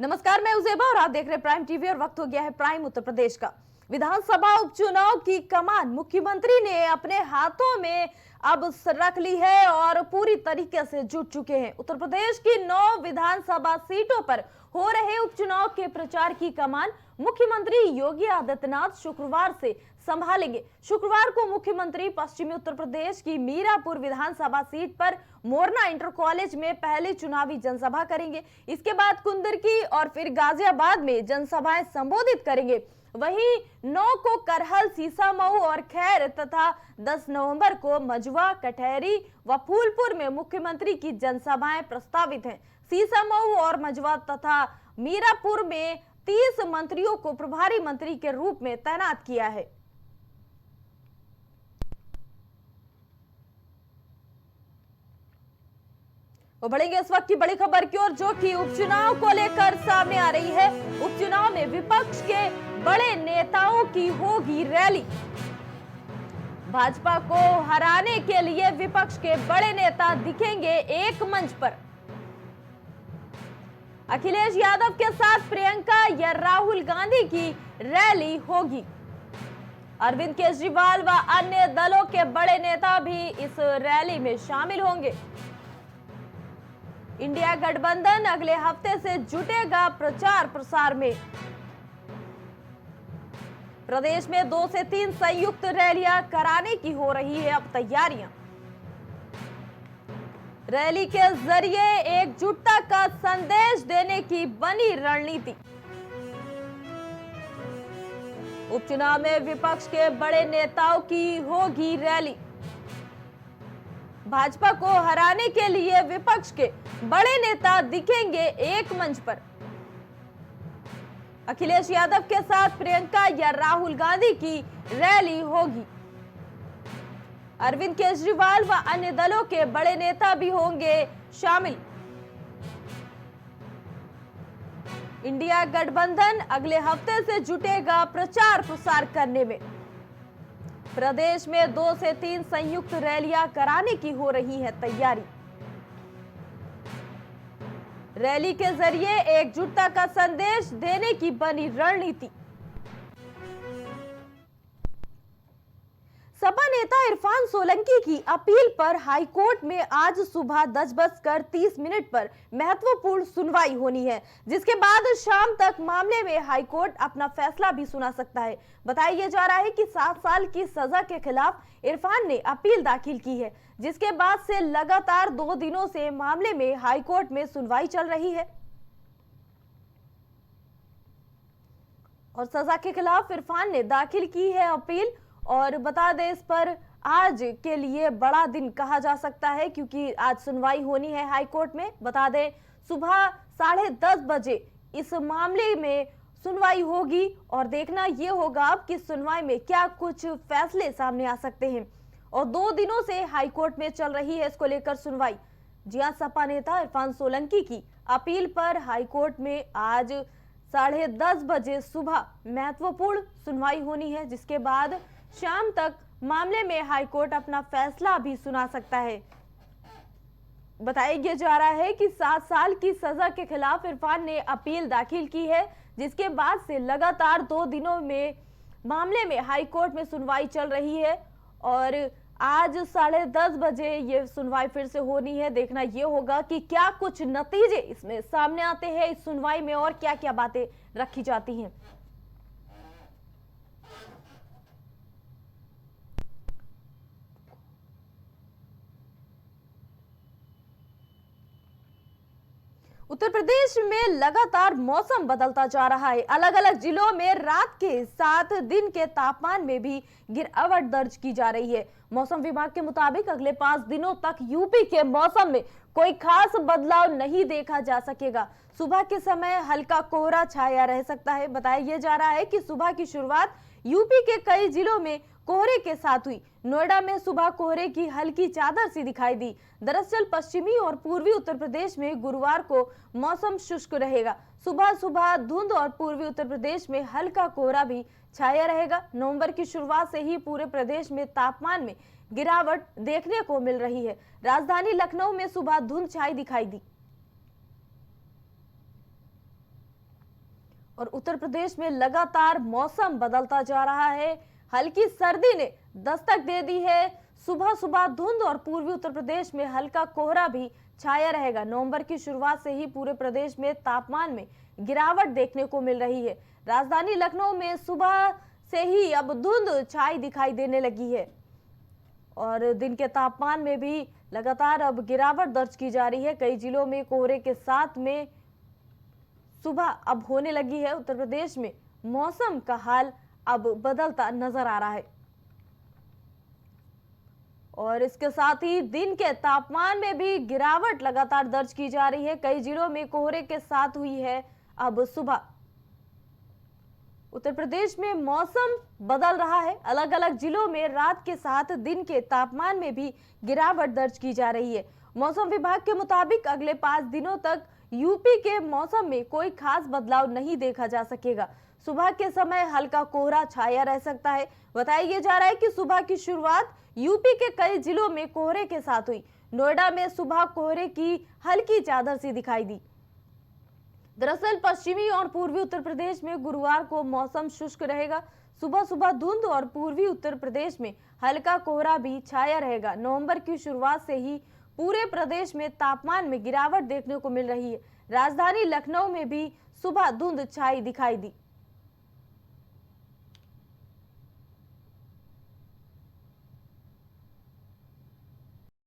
नमस्कार, मैं उजेबा और आप देख रहे हैं प्राइम टीवी और वक्त हो गया है प्राइम उत्तर प्रदेश का। विधानसभा उपचुनाव की कमान मुख्यमंत्री ने अपने हाथों में अब रख ली है और पूरी तरीके से जुट चुके हैं। उत्तर प्रदेश की 9 विधानसभा सीटों पर हो रहे उपचुनाव के प्रचार की कमान मुख्यमंत्री योगी आदित्यनाथ शुक्रवार से संभालेंगे। शुक्रवार को मुख्यमंत्री पश्चिमी उत्तर प्रदेश की मीरापुर विधानसभा सीट पर मोरना इंटर कॉलेज में पहले चुनावी जनसभा करेंगे। इसके बाद कुंदरकी और फिर गाजियाबाद में जनसभाएं संबोधित करेंगे। वहीं 9 को करहल, सीसामऊ और खैर तथा 10 नवंबर को मझवा, कटहरी व फूलपुर में मुख्यमंत्री की जनसभाएं प्रस्तावित हैं। सीसामऊ और मझवा तथा मीरापुर में 30 मंत्रियों को प्रभारी मंत्री के रूप में तैनात किया है। वो बढ़ेंगे इस वक्त की बड़ी खबर की ओर, जो कि उपचुनाव को लेकर सामने आ रही है। उपचुनाव में विपक्ष के बड़े नेताओं की होगी रैली। भाजपा को हराने के लिए विपक्ष के बड़े नेता दिखेंगे एक मंच पर। अखिलेश यादव के साथ प्रियंका या राहुल गांधी की रैली होगी। अरविंद केजरीवाल व अन्य दलों के बड़े नेता भी इस रैली में शामिल होंगे। इंडिया गठबंधन अगले हफ्ते से जुटेगा प्रचार प्रसार में। प्रदेश में 2 से 3 संयुक्त रैलियां कराने की हो रही है अब तैयारियां। रैली के जरिए एकजुटता का संदेश देने की बनी रणनीति। उपचुनाव में विपक्ष के बड़े नेताओं की होगी रैली। भाजपा को हराने के लिए विपक्ष के बड़े नेता दिखेंगे एक मंच पर। अखिलेश यादव के साथ प्रियंका या राहुल गांधी की रैली होगी। अरविंद केजरीवाल व अन्य दलों के बड़े नेता भी होंगे शामिल। इंडिया गठबंधन अगले हफ्ते से जुटेगा प्रचार प्रसार करने में। प्रदेश में 2 से 3 संयुक्त रैलियां कराने की हो रही है तैयारी। रैली के जरिए एकजुटता का संदेश देने की बनी रणनीति। सपा नेता इरफान सोलंकी की अपील पर हाईकोर्ट में आज सुबह 10:30 पर महत्वपूर्ण सुनवाई होनी है, जिसके बाद शाम तक मामले में हाईकोर्ट अपना फैसला भी सुना सकता है। बताया जा रहा है कि 7 साल की सजा के खिलाफ इरफान ने अपील दाखिल की है, जिसके बाद से लगातार 2 दिनों से मामले में हाईकोर्ट में सुनवाई चल रही है और सजा के खिलाफ इरफान ने दाखिल की है अपील। और बता दें, इस पर आज के लिए बड़ा दिन कहा जा सकता है, क्योंकि आज सुनवाई होनी है हाईकोर्ट में। बता दें, सुबह 10:30 बजे इस मामले में सुनवाई होगी और देखना यह होगा अब कि सुनवाई में क्या कुछ फैसले सामने आ सकते हैं। और 2 दिनों से हाईकोर्ट में चल रही है इसको लेकर सुनवाई। जी हां, सपा नेता इरफान सोलंकी की अपील पर हाईकोर्ट में आज 10:30 बजे सुबह महत्वपूर्ण सुनवाई होनी है, जिसके बाद शाम तक मामले में हाईकोर्ट अपना फैसला भी सुना सकता है। बताया जा रहा है कि 7 साल की सजा के खिलाफ इरफान ने अपील दाखिल की है, जिसके बाद से लगातार 2 दिनों में मामले में हाईकोर्ट में सुनवाई चल रही है और आज 10:30 बजे ये सुनवाई फिर से होनी है। देखना ये होगा कि क्या कुछ नतीजे इसमें सामने आते हैं इस सुनवाई में और क्या क्या बातें रखी जाती हैं। उत्तर प्रदेश में लगातार मौसम बदलता जा रहा है। अलग अलग जिलों में रात के साथ दिन के तापमान में भी गिरावट दर्ज की जा रही है। मौसम विभाग के मुताबिक अगले 5 दिनों तक यूपी के मौसम में कोई खास बदलाव नहीं देखा जा सकेगा। सुबह के समय हल्का कोहरा छाया रह सकता है। बताया जा रहा है कि सुबह की शुरुआत यूपी के कई जिलों में कोहरे के साथ हुई। नोएडा में सुबह कोहरे की हल्की चादर सी दिखाई दी। दरअसल पश्चिमी और पूर्वी उत्तर प्रदेश में गुरुवार को मौसम शुष्क रहेगा। सुबह सुबह धुंध और पूर्वी उत्तर प्रदेश में हल्का कोहरा भी छाया रहेगा। नवंबर की शुरुआत से ही पूरे प्रदेश में तापमान में गिरावट देखने को मिल रही है। राजधानी लखनऊ में सुबह धुंध छाई दिखाई दी। और उत्तर प्रदेश में लगातार मौसम बदलता जा रहा है। हल्की सर्दी ने दस्तक दे दी है। सुबह सुबह धुंध और पूर्वी उत्तर प्रदेश में हल्का कोहरा भी छाया रहेगा। नवंबर की शुरुआत से ही पूरे प्रदेश में तापमान में गिरावट देखने को मिल रही है। राजधानी लखनऊ में सुबह से ही अब धुंध छाई दिखाई देने लगी है और दिन के तापमान में भी लगातार अब गिरावट दर्ज की जा रही है। कई जिलों में कोहरे के साथ में सुबह अब होने लगी है। उत्तर प्रदेश में मौसम का हाल अब बदलता नजर आ रहा है और इसके साथ ही दिन के तापमान में भी गिरावट लगातार दर्ज की जा रही है। कई जिलों में कोहरे के साथ हुई है अब सुबह। उत्तर प्रदेश में मौसम बदल रहा है। अलग अलग जिलों में रात के साथ दिन के तापमान में भी गिरावट दर्ज की जा रही है। मौसम विभाग के मुताबिक अगले 5 दिनों तक यूपी के मौसम में कोई खास बदलाव नहीं देखा जा सकेगा। सुबह के समय हल्का कोहरा छाया रह सकता है। बताया जा रहा है कि सुबह की शुरुआत यूपी के कई जिलों में कोहरे के साथ हुई। नोएडा में सुबह कोहरे की हल्की चादर सी दिखाई दी। दरअसल पश्चिमी और पूर्वी उत्तर प्रदेश में गुरुवार को मौसम शुष्क रहेगा। सुबह सुबह धुंध और पूर्वी उत्तर प्रदेश में हल्का कोहरा भी छाया रहेगा। नवंबर की शुरुआत से ही पूरे प्रदेश में तापमान में गिरावट देखने को मिल रही है। राजधानी लखनऊ में भी सुबह धुंध छाई दिखाई दी।